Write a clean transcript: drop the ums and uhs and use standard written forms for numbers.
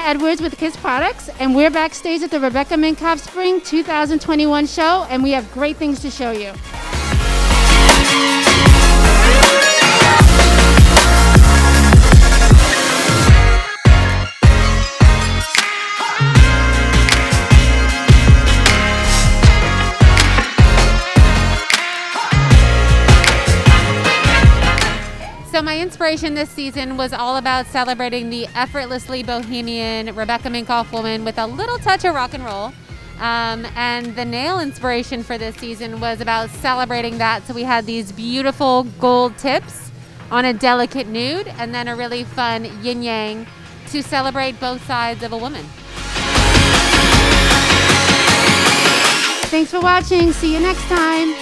Edwards with Kiss Products, and we're backstage at the Rebecca Minkoff Spring 2021 show, and we have great things to show you. So my inspiration this season was all about celebrating the effortlessly bohemian Rebecca Minkoff woman with a little touch of rock and roll. And the nail inspiration for this season was about celebrating that. So we had these beautiful gold tips on a delicate nude, and then a really fun yin yang to celebrate both sides of a woman. Thanks for watching. See you next time.